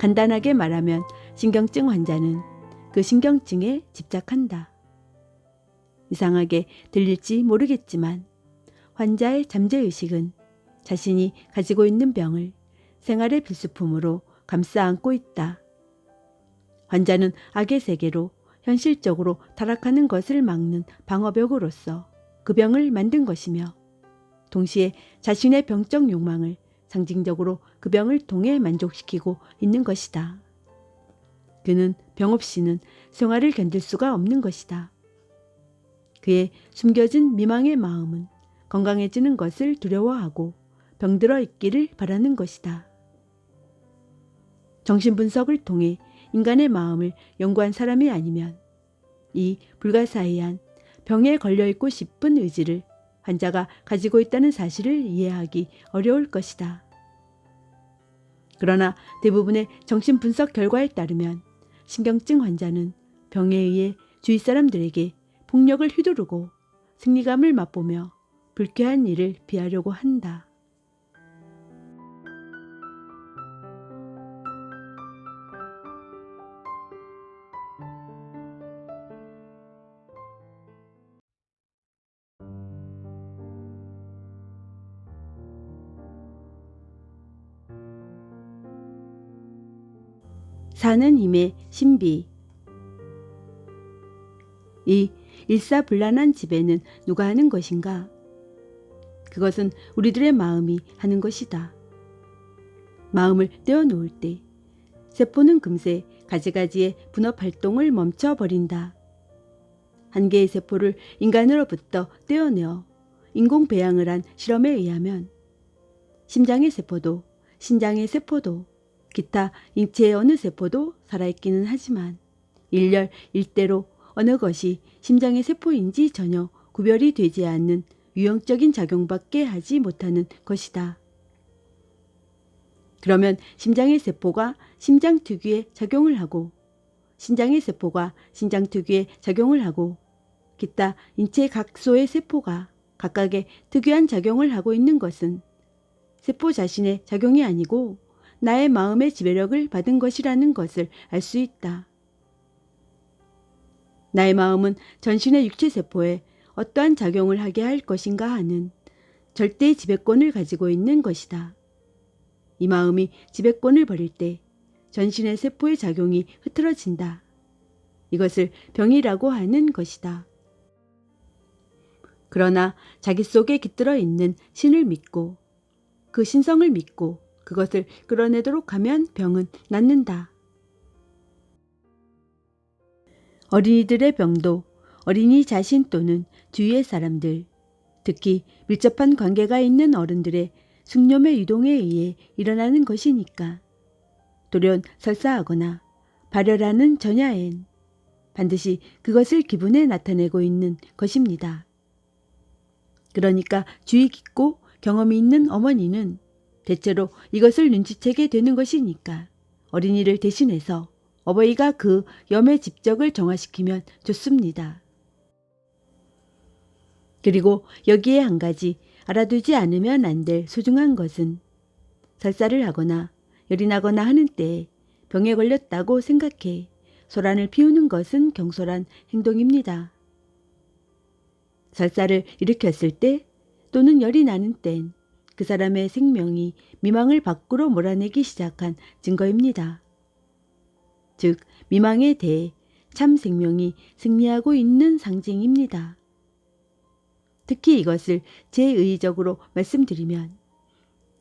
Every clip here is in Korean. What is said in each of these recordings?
간단하게 말하면 신경증 환자는 그 신경증에 집착한다. 이상하게 들릴지 모르겠지만 환자의 잠재의식은 자신이 가지고 있는 병을 생활의 필수품으로 감싸 안고 있다. 환자는 악의 세계로 현실적으로 타락하는 것을 막는 방어벽으로서 그 병을 만든 것이며 동시에 자신의 병적 욕망을 상징적으로 그 병을 통해 만족시키고 있는 것이다. 그는 병 없이는 생활을 견딜 수가 없는 것이다. 그의 숨겨진 미망의 마음은 건강해지는 것을 두려워하고 병들어 있기를 바라는 것이다. 정신분석을 통해 인간의 마음을 연구한 사람이 아니면 이 불가사의한 병에 걸려있고 싶은 의지를 환자가 가지고 있다는 사실을 이해하기 어려울 것이다. 그러나 대부분의 정신분석 결과에 따르면 신경증 환자는 병에 의해 주위 사람들에게 폭력을 휘두르고 승리감을 맛보며 불쾌한 일을 피하려고 한다. 사는 힘의 신비. 이 일사불란한 지배는 누가 하는 것인가? 그것은 우리들의 마음이 하는 것이다. 마음을 떼어놓을 때 세포는 금세 가지가지의 분업 활동을 멈춰버린다. 한 개의 세포를 인간으로부터 떼어내어 인공 배양을 한 실험에 의하면 심장의 세포도 신장의 세포도 기타 인체의 어느 세포도 살아있기는 하지만 일렬일대로 어느 것이 심장의 세포인지 전혀 구별이 되지 않는 유형적인 작용밖에 하지 못하는 것이다. 그러면 심장의 세포가 심장 특유의 작용을 하고 신장의 세포가 신장 특유의 작용을 하고 기타 인체 각소의 세포가 각각의 특유한 작용을 하고 있는 것은 세포 자신의 작용이 아니고 나의 마음의 지배력을 받은 것이라는 것을 알 수 있다. 나의 마음은 전신의 육체세포에 어떠한 작용을 하게 할 것인가 하는 절대의 지배권을 가지고 있는 것이다. 이 마음이 지배권을 버릴 때 전신의 세포의 작용이 흐트러진다. 이것을 병이라고 하는 것이다. 그러나 자기 속에 깃들어 있는 신을 믿고 그 신성을 믿고 그것을 끌어내도록 하면 병은 낫는다. 어린이들의 병도 어린이 자신 또는 주위의 사람들, 특히 밀접한 관계가 있는 어른들의 숙념의 유동에 의해 일어나는 것이니까 돌연 설사하거나 발열하는 전야엔 반드시 그것을 기분에 나타내고 있는 것입니다. 그러니까 주의 깊고 경험이 있는 어머니는 대체로 이것을 눈치채게 되는 것이니까 어린이를 대신해서 어버이가 그 염의 집적을 정화시키면 좋습니다. 그리고 여기에 한 가지 알아두지 않으면 안 될 소중한 것은 설사를 하거나 열이 나거나 하는 때에 병에 걸렸다고 생각해 소란을 피우는 것은 경솔한 행동입니다. 설사를 일으켰을 때 또는 열이 나는 땐 그 사람의 생명이 미망을 밖으로 몰아내기 시작한 증거입니다. 즉 미망에 대해 참 생명이 승리하고 있는 상징입니다. 특히 이것을 제의적으로 말씀드리면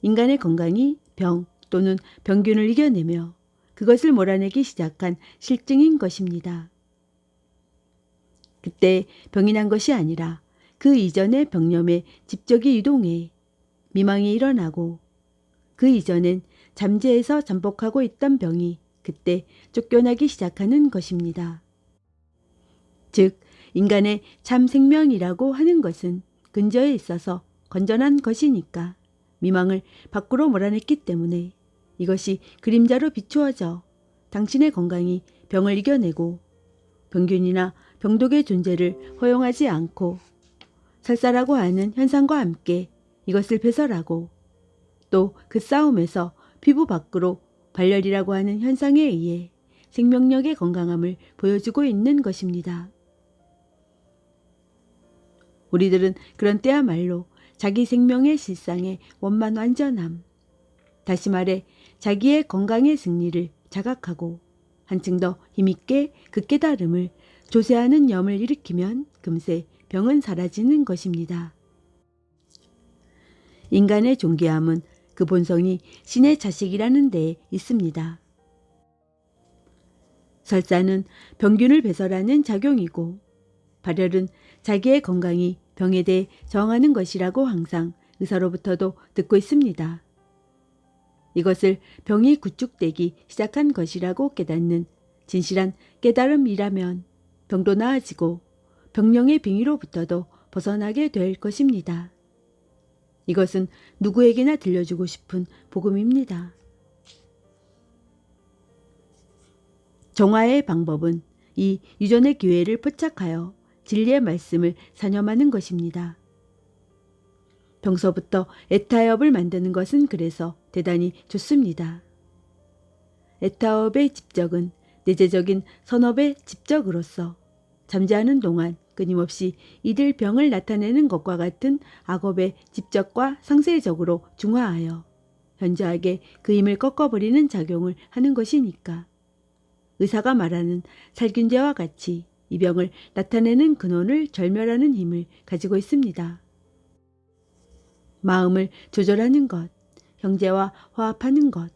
인간의 건강이 병 또는 병균을 이겨내며 그것을 몰아내기 시작한 실증인 것입니다. 그때 병이 난 것이 아니라 그 이전의 병염의 집적이 유동해 미망이 일어나고 그 이전엔 잠재해서 잠복하고 있던 병이 그때 쫓겨나기 시작하는 것입니다. 즉 인간의 참 생명이라고 하는 것은 근저에 있어서 건전한 것이니까 미망을 밖으로 몰아냈기 때문에 이것이 그림자로 비추어져 당신의 건강이 병을 이겨내고 병균이나 병독의 존재를 허용하지 않고 설사라고 하는 현상과 함께 이것을 배설하고 또 그 싸움에서 피부 밖으로 발열이라고 하는 현상에 의해 생명력의 건강함을 보여주고 있는 것입니다. 우리들은 그런 때야말로 자기 생명의 실상의 원만 완전함, 다시 말해 자기의 건강의 승리를 자각하고 한층 더 힘있게 그 깨달음을 조세하는 염을 일으키면 금세 병은 사라지는 것입니다. 인간의 존귀함은 그 본성이 신의 자식이라는 데에 있습니다. 설사는 병균을 배설하는 작용이고 발열은 자기의 건강이 병에 대해 저항하는 것이라고 항상 의사로부터도 듣고 있습니다. 이것을 병이 구축되기 시작한 것이라고 깨닫는 진실한 깨달음이라면 병도 나아지고 병령의 빙의로부터도 벗어나게 될 것입니다. 이것은 누구에게나 들려주고 싶은 복음입니다. 정화의 방법은 이 유전의 기회를 포착하여 진리의 말씀을 사념하는 것입니다. 평소부터 애타협을 만드는 것은 그래서 대단히 좋습니다. 애타협의 집적은 내재적인 선업의 집적으로서 잠재하는 동안 끊임없이 이들 병을 나타내는 것과 같은 악업의 집적과 상세적으로 중화하여 현저하게 그 힘을 꺾어버리는 작용을 하는 것이니까 의사가 말하는 살균제와 같이 이 병을 나타내는 근원을 절멸하는 힘을 가지고 있습니다. 마음을 조절하는 것, 형제와 화합하는 것,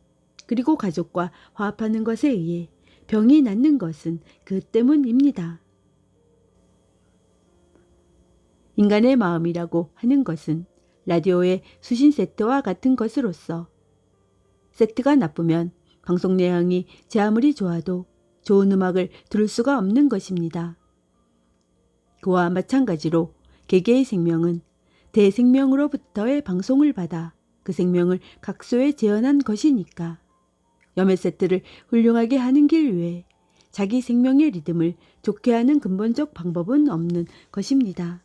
그리고 가족과 화합하는 것에 의해 병이 낫는 것은 그 때문입니다. 인간의 마음이라고 하는 것은 라디오의 수신 세트와 같은 것으로서 세트가 나쁘면 방송 내용이 제 아무리 좋아도 좋은 음악을 들을 수가 없는 것입니다. 그와 마찬가지로 개개의 생명은 대생명으로부터의 방송을 받아 그 생명을 각소에 재현한 것이니까 염의 세트를 훌륭하게 하는 길 외에 자기 생명의 리듬을 좋게 하는 근본적 방법은 없는 것입니다.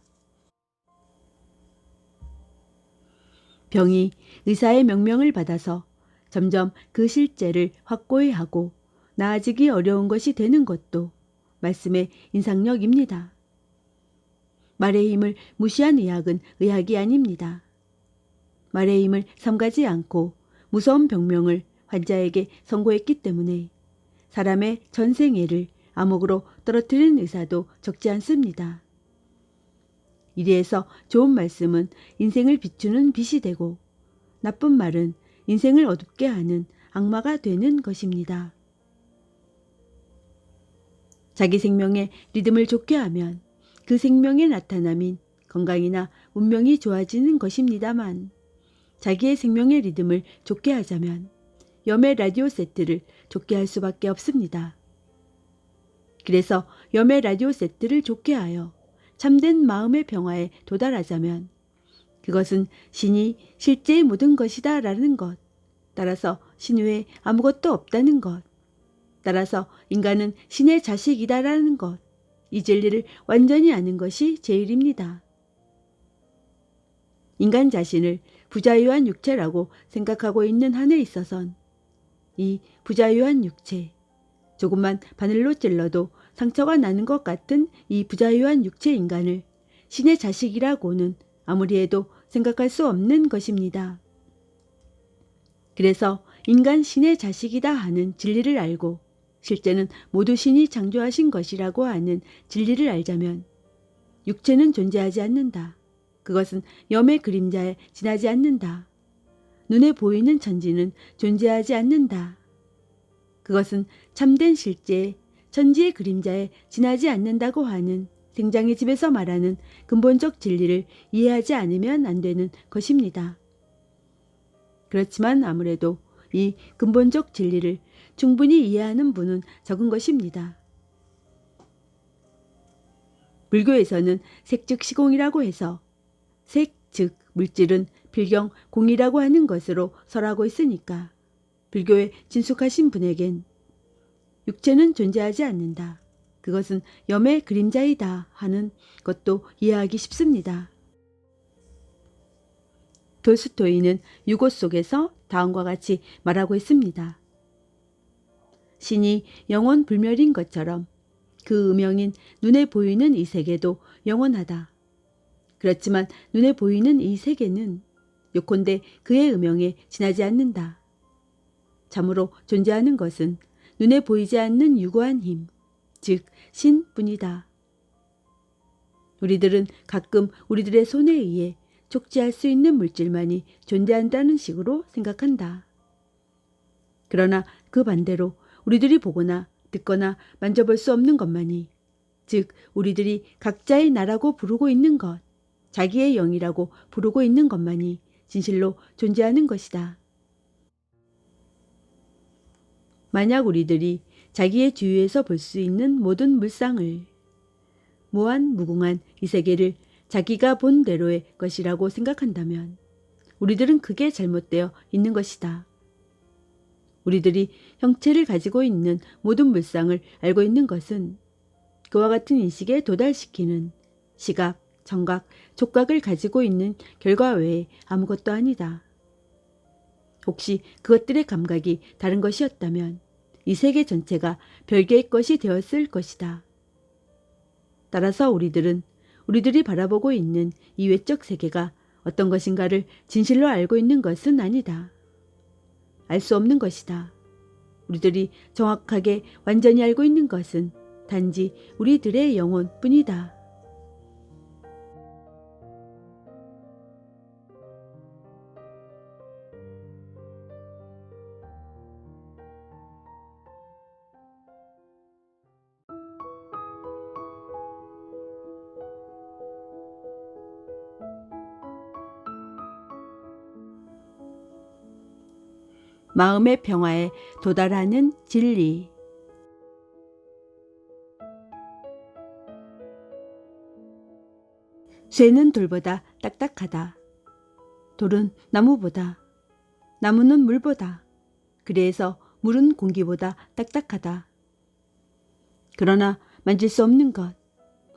병이 의사의 명령을 받아서 점점 그 실제를 확고히 하고 나아지기 어려운 것이 되는 것도 말씀의 인상력입니다. 말의 힘을 무시한 의학은 의학이 아닙니다. 말의 힘을 삼가지 않고 무서운 병명을 환자에게 선고했기 때문에 사람의 전생애를 암흑으로 떨어뜨리는 의사도 적지 않습니다. 이리해서 좋은 말씀은 인생을 비추는 빛이 되고 나쁜 말은 인생을 어둡게 하는 악마가 되는 것입니다. 자기 생명의 리듬을 좋게 하면 그 생명의 나타남인 건강이나 운명이 좋아지는 것입니다만 자기의 생명의 리듬을 좋게 하자면 염의 라디오 세트를 좋게 할 수밖에 없습니다. 그래서 염의 라디오 세트를 좋게 하여 참된 마음의 평화에 도달하자면 그것은 신이 실제의 모든 것이다 라는 것, 따라서 신 외에 아무것도 없다는 것, 따라서 인간은 신의 자식이다 라는 것, 이 진리를 완전히 아는 것이 제일입니다. 인간 자신을 부자유한 육체라고 생각하고 있는 한에 있어선 이 부자유한 육체, 조금만 바늘로 찔러도 상처가 나는 것 같은 이 부자유한 육체 인간을 신의 자식이라고는 아무리 해도 생각할 수 없는 것입니다. 그래서 인간 신의 자식이다 하는 진리를 알고 실제는 모두 신이 창조하신 것이라고 하는 진리를 알자면 육체는 존재하지 않는다. 그것은 염의 그림자에 지나지 않는다. 눈에 보이는 천지는 존재하지 않는다. 그것은 참된 실제의 천지의 그림자에 지나지 않는다고 하는 생장의 집에서 말하는 근본적 진리를 이해하지 않으면 안 되는 것입니다. 그렇지만 아무래도 이 근본적 진리를 충분히 이해하는 분은 적은 것입니다. 불교에서는 색즉 시공이라고 해서 색 즉 물질은 필경 공이라고 하는 것으로 설하고 있으니까 불교에 진숙하신 분에겐 육체는 존재하지 않는다. 그것은 염의 그림자이다 하는 것도 이해하기 쉽습니다. 돌스토이는 유고 속에서 다음과 같이 말하고 있습니다. 신이 영원 불멸인 것처럼 그 음영인 눈에 보이는 이 세계도 영원하다. 그렇지만 눈에 보이는 이 세계는 요컨대 그의 음영에 지나지 않는다. 참으로 존재하는 것은 눈에 보이지 않는 유구한 힘, 즉 신뿐이다. 우리들은 가끔 우리들의 손에 의해 촉지할 수 있는 물질만이 존재한다는 식으로 생각한다. 그러나 그 반대로 우리들이 보거나 듣거나 만져볼 수 없는 것만이, 즉 우리들이 각자의 나라고 부르고 있는 것, 자기의 영이라고 부르고 있는 것만이 진실로 존재하는 것이다. 만약 우리들이 자기의 주위에서 볼 수 있는 모든 물상을, 무한 무궁한 이 세계를 자기가 본 대로의 것이라고 생각한다면 우리들은 크게 잘못되어 있는 것이다. 우리들이 형체를 가지고 있는 모든 물상을 알고 있는 것은 그와 같은 인식에 도달시키는 시각, 청각, 촉각을 가지고 있는 결과 외에 아무것도 아니다. 혹시 그것들의 감각이 다른 것이었다면 이 세계 전체가 별개의 것이 되었을 것이다. 따라서 우리들이 바라보고 있는 이 외적 세계가 어떤 것인가를 진실로 알고 있는 것은 아니다. 알 수 없는 것이다. 우리들이 정확하게 완전히 알고 있는 것은 단지 우리들의 영혼뿐이다. 마음의 평화에 도달하는 진리. 쇠는 돌보다 딱딱하다. 돌은 나무보다, 나무는 물보다, 그래서 물은 공기보다 딱딱하다. 그러나 만질 수 없는 것,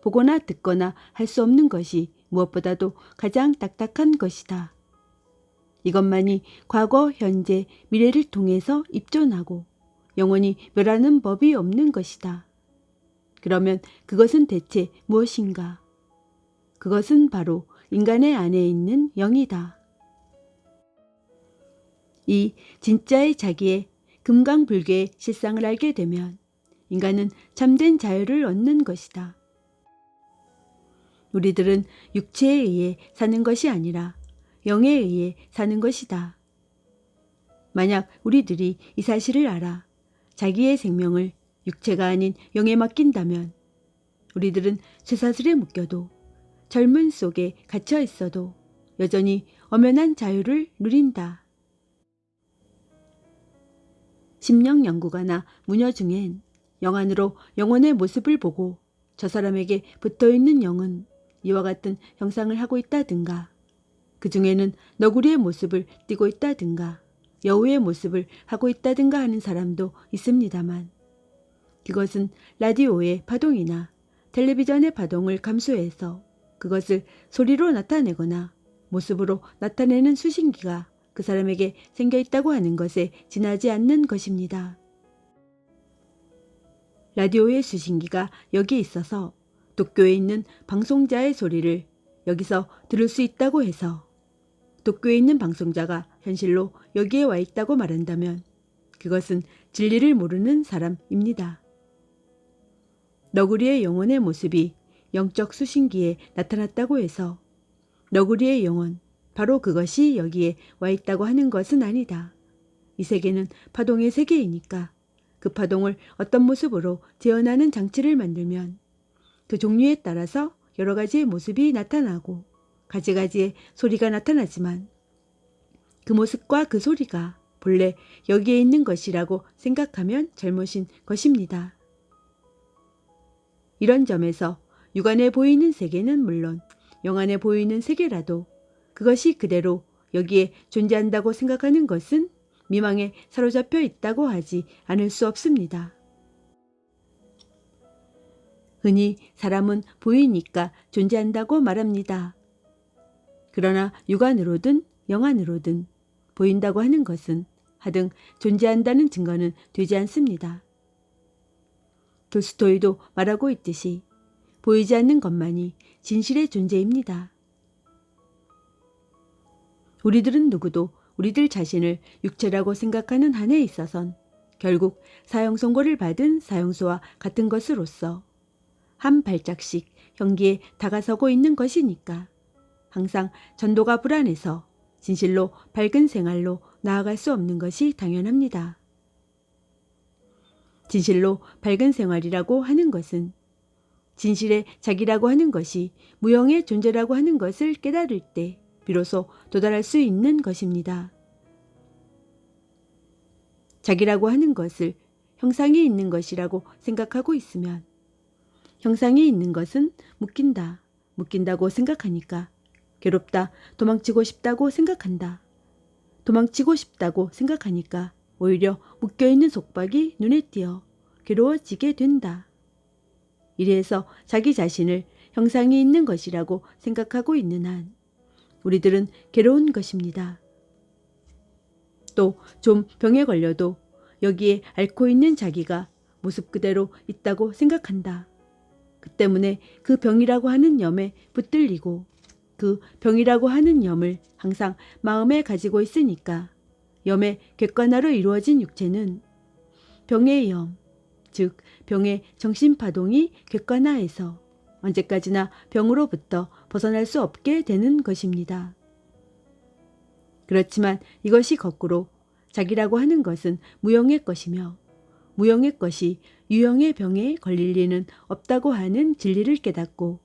보거나 듣거나 할 수 없는 것이 무엇보다도 가장 딱딱한 것이다. 이것만이 과거, 현재, 미래를 통해서 입존하고 영원히 멸하는 법이 없는 것이다. 그러면 그것은 대체 무엇인가? 그것은 바로 인간의 안에 있는 영이다. 이 진짜의 자기의 금강불개의 실상을 알게 되면 인간은 참된 자유를 얻는 것이다. 우리들은 육체에 의해 사는 것이 아니라 영에 의해 사는 것이다. 만약 우리들이 이 사실을 알아 자기의 생명을 육체가 아닌 영에 맡긴다면 우리들은 쇠사슬에 묶여도 젊은 속에 갇혀 있어도 여전히 엄연한 자유를 누린다. 심령 연구가나 무녀 중엔 영 안으로 영혼의 모습을 보고 저 사람에게 붙어있는 영은 이와 같은 형상을 하고 있다든가, 그 중에는 너구리의 모습을 띠고 있다든가 여우의 모습을 하고 있다든가 하는 사람도 있습니다만, 그것은 라디오의 파동이나 텔레비전의 파동을 감수해서 그것을 소리로 나타내거나 모습으로 나타내는 수신기가 그 사람에게 생겨 있다고 하는 것에 지나지 않는 것입니다. 라디오의 수신기가 여기 있어서 도쿄에 있는 방송자의 소리를 여기서 들을 수 있다고 해서 도쿄에 있는 방송자가 현실로 여기에 와 있다고 말한다면 그것은 진리를 모르는 사람입니다. 너구리의 영혼의 모습이 영적 수신기에 나타났다고 해서 너구리의 영혼, 바로 그것이 여기에 와 있다고 하는 것은 아니다. 이 세계는 파동의 세계이니까 그 파동을 어떤 모습으로 재현하는 장치를 만들면 그 종류에 따라서 여러 가지의 모습이 나타나고 가지가지의 소리가 나타나지만 그 모습과 그 소리가 본래 여기에 있는 것이라고 생각하면 잘못인 것입니다. 이런 점에서 육안에 보이는 세계는 물론 영안에 보이는 세계라도 그것이 그대로 여기에 존재한다고 생각하는 것은 미망에 사로잡혀 있다고 하지 않을 수 없습니다. 흔히 사람은 보이니까 존재한다고 말합니다. 그러나 육안으로든 영안으로든 보인다고 하는 것은 하등 존재한다는 증거는 되지 않습니다. 돌스토이도 말하고 있듯이 보이지 않는 것만이 진실의 존재입니다. 우리들은 누구도 우리들 자신을 육체라고 생각하는 한에 있어선 결국 사형 선고를 받은 사형수와 같은 것으로서 한 발짝씩 형기에 다가서고 있는 것이니까 항상 전도가 불안해서 진실로 밝은 생활로 나아갈 수 없는 것이 당연합니다. 진실로 밝은 생활이라고 하는 것은 진실의 자기라고 하는 것이 무형의 존재라고 하는 것을 깨달을 때 비로소 도달할 수 있는 것입니다. 자기라고 하는 것을 형상이 있는 것이라고 생각하고 있으면 형상이 있는 것은 묶인다고 생각하니까 괴롭다, 도망치고 싶다고 생각한다. 도망치고 싶다고 생각하니까 오히려 묶여있는 속박이 눈에 띄어 괴로워지게 된다. 이래서 자기 자신을 형상이 있는 것이라고 생각하고 있는 한 우리들은 괴로운 것입니다. 또 좀 병에 걸려도 여기에 앓고 있는 자기가 모습 그대로 있다고 생각한다. 그 때문에 그 병이라고 하는 염에 붙들리고 그 병이라고 하는 염을 항상 마음에 가지고 있으니까 염의 객관화로 이루어진 육체는 병의 염, 즉 병의 정신파동이 객관화해서 언제까지나 병으로부터 벗어날 수 없게 되는 것입니다. 그렇지만 이것이 거꾸로 자기라고 하는 것은 무형의 것이며 무형의 것이 유형의 병에 걸릴 리는 없다고 하는 진리를 깨닫고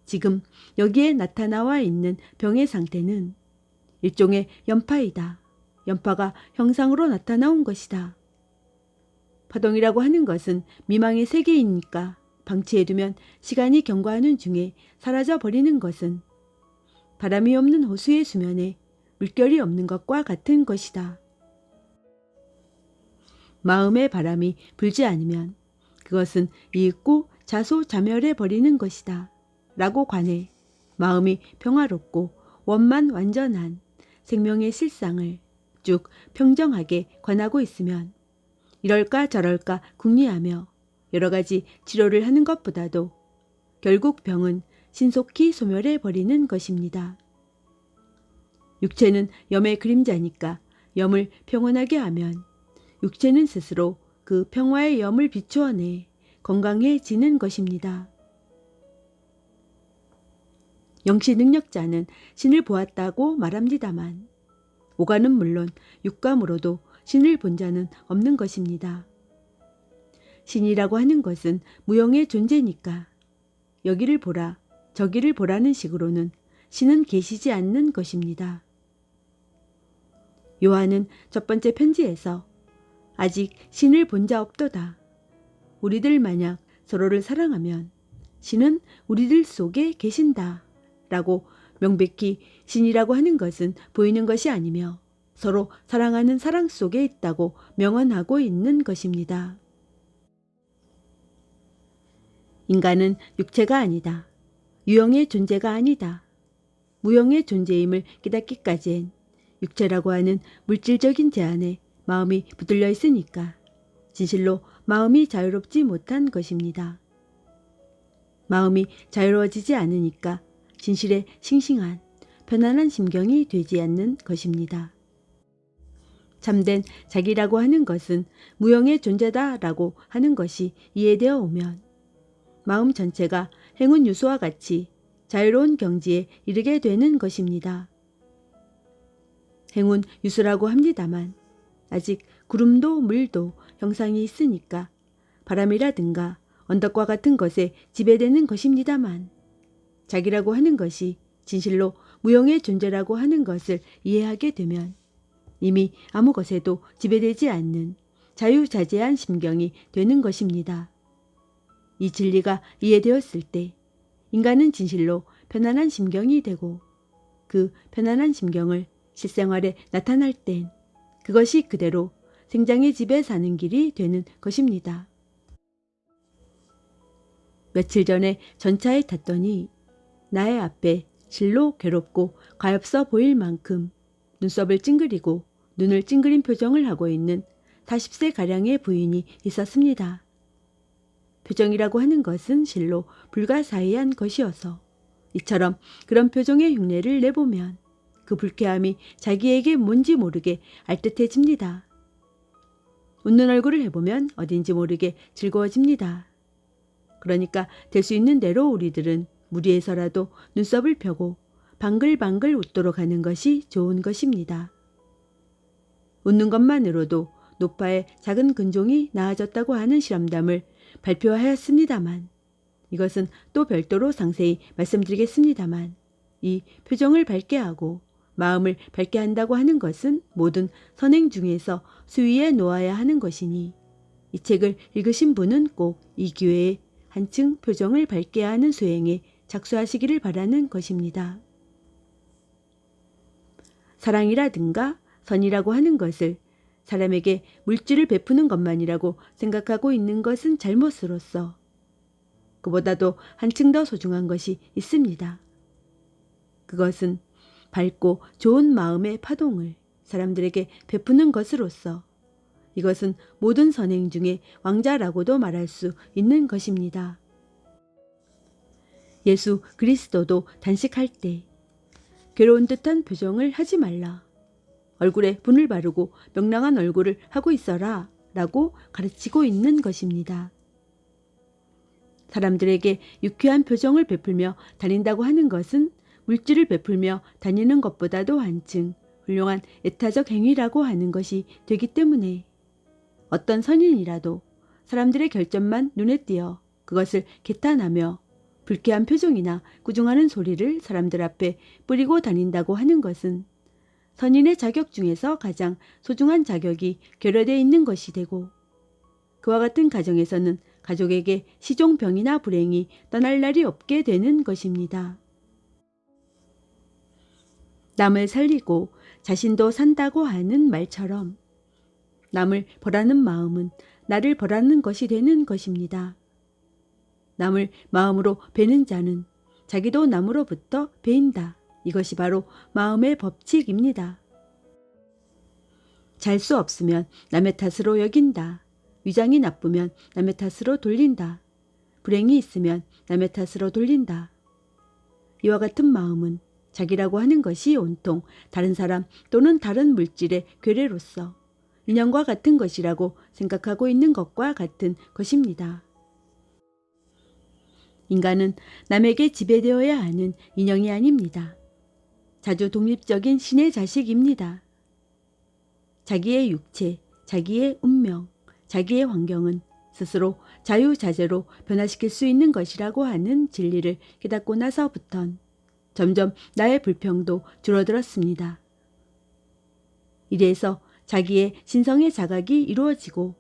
지금 여기에 나타나와 있는 병의 상태는 일종의 연파이다. 연파가 형상으로 나타나온 것이다. 파동이라고 하는 것은 미망의 세계이니까 방치해두면 시간이 경과하는 중에 사라져버리는 것은 바람이 없는 호수의 수면에 물결이 없는 것과 같은 것이다. 마음의 바람이 불지 않으면 그것은 이윽고 자소자멸해 버리는 것이다. 라고 관해 마음이 평화롭고 원만 완전한 생명의 실상을 쭉 평정하게 관하고 있으면 이럴까 저럴까 궁리하며 여러 가지 치료를 하는 것보다도 결국 병은 신속히 소멸해 버리는 것입니다. 육체는 염의 그림자니까 염을 평온하게 하면 육체는 스스로 그 평화의 염을 비추어내 건강해지는 것입니다. 영시 능력자는 신을 보았다고 말합니다만 오가는 물론 육감으로도 신을 본 자는 없는 것입니다. 신이라고 하는 것은 무형의 존재니까 여기를 보라 저기를 보라는 식으로는 신은 계시지 않는 것입니다. 요한은 첫 번째 편지에서 아직 신을 본 자 없도다. 우리들 만약 서로를 사랑하면 신은 우리들 속에 계신다. 라고 명백히 신이라고 하는 것은 보이는 것이 아니며 서로 사랑하는 사랑 속에 있다고 명언하고 있는 것입니다. 인간은 육체가 아니다. 유형의 존재가 아니다. 무형의 존재임을 깨닫기까지엔 육체라고 하는 물질적인 제한에 마음이 붙들려 있으니까 진실로 마음이 자유롭지 못한 것입니다. 마음이 자유로워지지 않으니까 진실의 싱싱한 편안한 심경이 되지 않는 것입니다. 참된 자기라고 하는 것은 무형의 존재다라고 하는 것이 이해되어 오면 마음 전체가 행운 유수와 같이 자유로운 경지에 이르게 되는 것입니다. 행운 유수라고 합니다만 아직 구름도 물도 형상이 있으니까 바람이라든가 언덕과 같은 것에 지배되는 것입니다만 자기라고 하는 것이 진실로 무형의 존재라고 하는 것을 이해하게 되면 이미 아무 것에도 지배되지 않는 자유자재한 심경이 되는 것입니다. 이 진리가 이해되었을 때 인간은 진실로 편안한 심경이 되고 그 편안한 심경을 실생활에 나타날 땐 그것이 그대로 생장의 집에 사는 길이 되는 것입니다. 며칠 전에 전차에 탔더니 나의 앞에 실로 괴롭고 가엾어 보일 만큼 눈썹을 찡그리고 눈을 찡그린 표정을 하고 있는 40세 가량의 부인이 있었습니다. 표정이라고 하는 것은 실로 불가사의한 것이어서 이처럼 그런 표정의 흉내를 내보면 그 불쾌함이 자기에게 뭔지 모르게 알듯해집니다. 웃는 얼굴을 해보면 어딘지 모르게 즐거워집니다. 그러니까 될 수 있는 대로 우리들은 무리해서라도 눈썹을 펴고 방글방글 웃도록 하는 것이 좋은 것입니다. 웃는 것만으로도 노파의 작은 근종이 나아졌다고 하는 실험담을 발표하였습니다만 이것은 또 별도로 상세히 말씀드리겠습니다만 이 표정을 밝게 하고 마음을 밝게 한다고 하는 것은 모든 선행 중에서 수위에 놓아야 하는 것이니 이 책을 읽으신 분은 꼭 이 기회에 한층 표정을 밝게 하는 수행에 착수하시기를 바라는 것입니다. 사랑이라든가 선이라고 하는 것을 사람에게 물질을 베푸는 것만이라고 생각하고 있는 것은 잘못으로서 그보다도 한층 더 소중한 것이 있습니다. 그것은 밝고 좋은 마음의 파동을 사람들에게 베푸는 것으로서 이것은 모든 선행 중에 왕자라고도 말할 수 있는 것입니다. 예수 그리스도도 단식할 때 괴로운 듯한 표정을 하지 말라. 얼굴에 분을 바르고 명랑한 얼굴을 하고 있어라 라고 가르치고 있는 것입니다. 사람들에게 유쾌한 표정을 베풀며 다닌다고 하는 것은 물질을 베풀며 다니는 것보다도 한층 훌륭한 애타적 행위라고 하는 것이 되기 때문에 어떤 선인이라도 사람들의 결점만 눈에 띄어 그것을 개탄하며 불쾌한 표정이나 꾸중하는 소리를 사람들 앞에 뿌리고 다닌다고 하는 것은 선인의 자격 중에서 가장 소중한 자격이 결여되어 있는 것이 되고 그와 같은 가정에서는 가족에게 시종병이나 불행이 떠날 날이 없게 되는 것입니다. 남을 살리고 자신도 산다고 하는 말처럼 남을 벌하는 마음은 나를 벌하는 것이 되는 것입니다. 남을 마음으로 베는 자는 자기도 남으로부터 베인다. 이것이 바로 마음의 법칙입니다. 잘 수 없으면 남의 탓으로 여긴다. 위장이 나쁘면 남의 탓으로 돌린다. 불행이 있으면 남의 탓으로 돌린다. 이와 같은 마음은 자기라고 하는 것이 온통 다른 사람 또는 다른 물질의 괴뢰로서 인연과 같은 것이라고 생각하고 있는 것과 같은 것입니다. 인간은 남에게 지배되어야 하는 인형이 아닙니다. 자주 독립적인 신의 자식입니다. 자기의 육체, 자기의 운명, 자기의 환경은 스스로 자유자재로 변화시킬 수 있는 것이라고 하는 진리를 깨닫고 나서부턴 점점 나의 불평도 줄어들었습니다. 이래서 자기의 신성의 자각이 이루어지고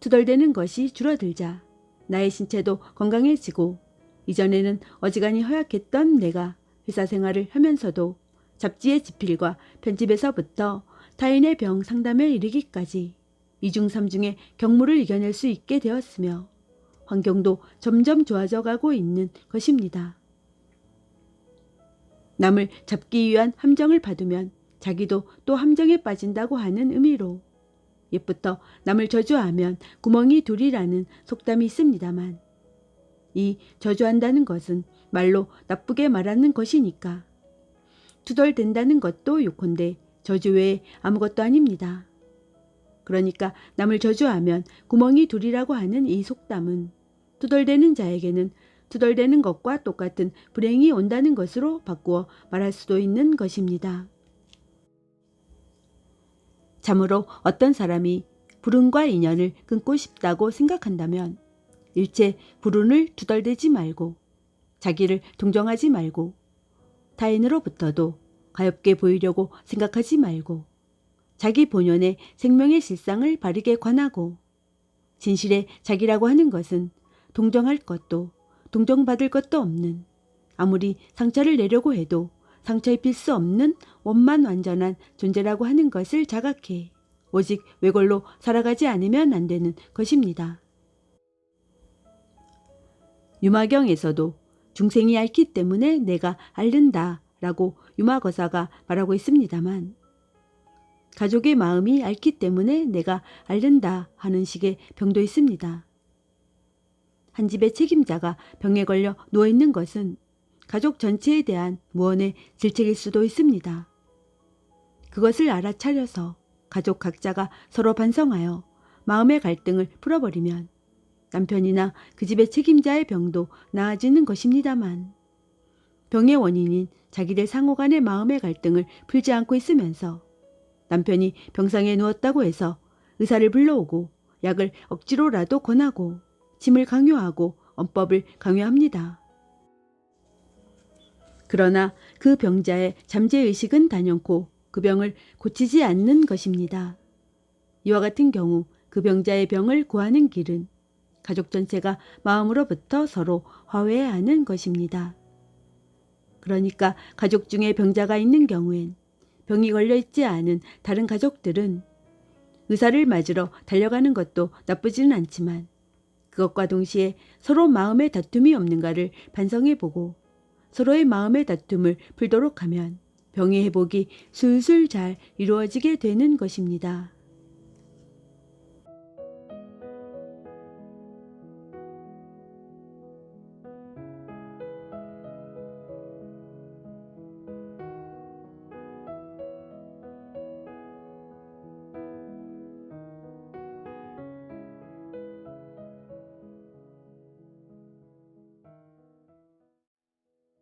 투덜대는 것이 줄어들자 나의 신체도 건강해지고 이전에는 어지간히 허약했던 내가 회사 생활을 하면서도 잡지의 집필과 편집에서부터 타인의 병 상담에 이르기까지 이중삼중의 경무를 이겨낼 수 있게 되었으며 환경도 점점 좋아져 가고 있는 것입니다. 남을 잡기 위한 함정을 받으면 자기도 또 함정에 빠진다고 하는 의미로 옛부터 남을 저주하면 구멍이 둘이라는 속담이 있습니다만 이 저주한다는 것은 말로 나쁘게 말하는 것이니까 투덜댄다는 것도 요컨대 저주 외에 아무것도 아닙니다. 그러니까 남을 저주하면 구멍이 둘이라고 하는 이 속담은 투덜대는 자에게는 투덜대는 것과 똑같은 불행이 온다는 것으로 바꾸어 말할 수도 있는 것입니다. 참으로 어떤 사람이 불운과 인연을 끊고 싶다고 생각한다면 일체 불운을 투덜대지 말고 자기를 동정하지 말고 타인으로부터도 가엾게 보이려고 생각하지 말고 자기 본연의 생명의 실상을 바르게 관하고 진실의 자기라고 하는 것은 동정할 것도 동정받을 것도 없는 아무리 상처를 내려고 해도 상처 입힐 수 없는 원만완전한 존재라고 하는 것을 자각해 오직 외골로 살아가지 않으면 안 되는 것입니다. 유마경에서도 중생이 앓기 때문에 내가 앓는다 라고 유마거사가 말하고 있습니다만 가족의 마음이 앓기 때문에 내가 앓는다 하는 식의 병도 있습니다. 한 집의 책임자가 병에 걸려 누워있는 것은 가족 전체에 대한 무언의 질책일 수도 있습니다. 그것을 알아차려서 가족 각자가 서로 반성하여 마음의 갈등을 풀어버리면 남편이나 그 집의 책임자의 병도 나아지는 것입니다만, 병의 원인인 자기들 상호 간의 마음의 갈등을 풀지 않고 있으면서 남편이 병상에 누웠다고 해서 의사를 불러오고 약을 억지로라도 권하고 침을 강요하고 언법을 강요합니다. 그러나 그 병자의 잠재의식은 단연코 그 병을 고치지 않는 것입니다. 이와 같은 경우 그 병자의 병을 고하는 길은 가족 전체가 마음으로부터 서로 화해해야 하는 것입니다. 그러니까 가족 중에 병자가 있는 경우엔 병이 걸려있지 않은 다른 가족들은 의사를 맞으러 달려가는 것도 나쁘지는 않지만 그것과 동시에 서로 마음의 다툼이 없는가를 반성해보고 서로의 마음의 다툼을 풀도록 하면 병의 회복이 술술 잘 이루어지게 되는 것입니다.